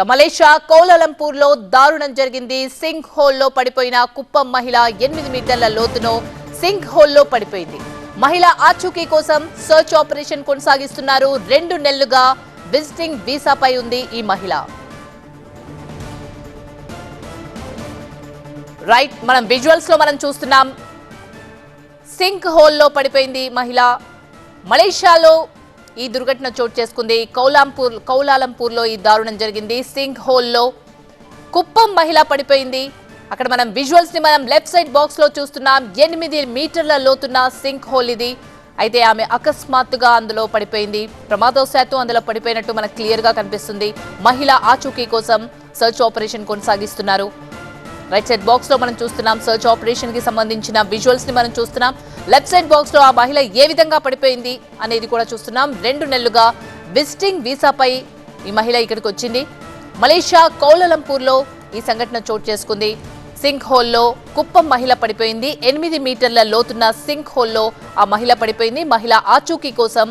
Malaysia Kuala Lumpur లో దారుణం జరిగింది. సింక్ హోల్ లో పడిపోయిన కుప్పం మహిళ 8 మీటర్ల లోతులో సింక్ హోల్ లో పడిపోయింది. మహిళ ఆచూకీ కోసం సర్చ్ ఆపరేషన్ కొనసాగిస్తున్నారు. 2 నెలలుగా విజిటింగ్ వీసాపై ఉంది ఈ మహిళ. రైట్, మనం విజువల్స్ లో మనం చూస్తున్నాం. సింక్ హోల్ లో పడిపోయింది మహిళ. మలేషియాలో ఈ దుర్ఘటన చోటు చేసుకుంది. కౌలాలంపూర్ లో ఈ దారుణం జరిగింది. సింక్ హోల్ లో కుప్పం మహిళ పడిపోయింది. అక్కడ మనం విజువల్స్ ని మనం లెఫ్ట్ సైడ్ బాక్స్ లో చూస్తున్నాం. 8 మీటర్ల లోతున్న సింక్ హోల్ ఇది. అయితే ఆమె అకస్మాత్తుగా అందులో పడిపోయింది. ప్రమాదవశాత్తు అందులో పడిపోయినట్టు మనకు క్లియర్ గా కనిపిస్తుంది. మహిళ ఆచూకీ కోసం సర్చ్ ఆపరేషన్ కొనసాగిస్తున్నారు. రైట్ సైడ్ బాక్స్ లో మనం చూస్తున్నాం. సర్చ్ ఆపరేషన్ కి సంబంధించిన విజువల్స్ ని మనం చూస్తున్నాం. లెఫ్ట్ సైడ్ బాక్స్ లో ఆ మహిళ ఏ విధంగా పడిపోయింది అనేది కూడా చూస్తున్నాం. 2 నెలలుగా విజిటింగ్ వీసాపై ఈ మహిళ ఇక్కడికి వచ్చింది. మలేషియా కౌలాలంపూర్ లో ఈ సంఘటన చోటు చేసుకుంది. సింక్ హోల్ లో కుప్పం మహిళ పడిపోయింది. 8 మీటర్ల లోతున్న సింక్ హోల్ లో ఆ మహిళ పడిపోయింది. మహిళ ఆచూకీ కోసం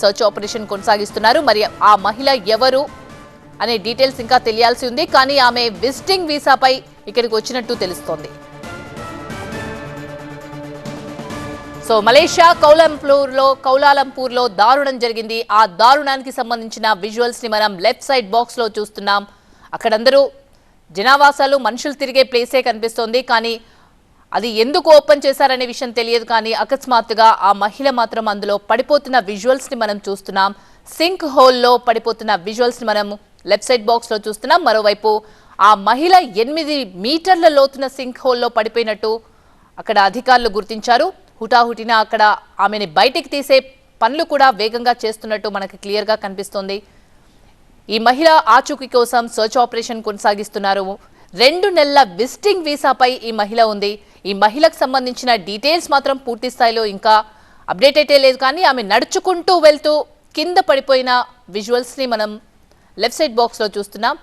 సర్చ్ ఆపరేషన్ కొనసాగిస్తున్నారు. మరి ఆ మహిళ ఎవరు అనే డీటెయిల్స్ ఇంకా తెలియాల్సి ఉంది. కానీ ఆమె విజిటింగ్ వీసాపై ఇక్కడికి వచ్చినట్టు తెలుస్తోంది. సో మలేషియా కౌలాలంపూర్ లో దారుణం జరిగింది. ఆ దారుణానికి సంబంధించిన విజువల్స్ ని మనం లెఫ్ట్ సైడ్ బాక్స్ లో చూస్తున్నాం. అక్కడందరూ జనావాసాలు, మనుషులు తిరిగే ప్లేసే కనిపిస్తోంది. కానీ అది ఎందుకు ఓపెన్ చేశారనే విషయం తెలియదు. కానీ అకస్మాత్తుగా ఆ మహిళ మాత్రం అందులో పడిపోతున్న విజువల్స్ ని మనం చూస్తున్నాం. సింక్ హోల్ లో పడిపోతున్న విజువల్స్ ని మనం లెఫ్ట్ సైడ్ బాక్స్ లో చూస్తున్నాం. మరోవైపు ఆ మహిళ 8 మీటర్ల లోతున సింక్ హోల్ లో పడిపోయినట్టు అక్కడ అధికారులు గుర్తించారు. హుటాహుటిన అక్కడ ఆమెని బయటికి తీసే పనులు కూడా వేగంగా చేస్తున్నట్టు మనకు క్లియర్ గా కనిపిస్తోంది. ఈ మహిళ ఆచూకీ కోసం సర్చ్ ఆపరేషన్ కొనసాగిస్తున్నారు. 2 నెలల విజిటింగ్ వీసాపై ఈ మహిళ ఉంది. ఈ మహిళకు సంబంధించిన డీటెయిల్స్ మాత్రం పూర్తి స్థాయిలో ఇంకా అప్డేట్ అయితే లేదు. కానీ ఆమె నడుచుకుంటూ వెళ్తూ కింద పడిపోయిన విజువల్స్ ని మనం లెఫ్ట్ సైడ్ బాక్స్ లో చూస్తున్నాం.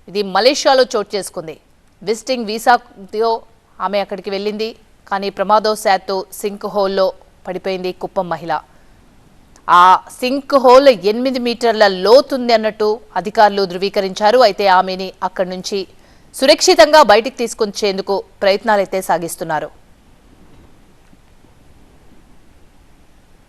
ఇది మలేషియాలో చోటు చేసుకుంది. విజిటింగ్ వీసాతో ఆమె అక్కడికి వెళ్ళింది. కానీ ప్రమాదవశాత్తు సింక్ హోల్లో పడిపోయింది కుప్పం మహిళ. ఆ సింక్ హోల్ 8 మీటర్ల లోతుంది అన్నట్టు అధికారులు ధృవీకరించారు. అయితే ఆమెని అక్కడి నుంచి సురక్షితంగా బయటికి తీసుకొచ్చేందుకు ప్రయత్నాలైతే సాగిస్తున్నారు.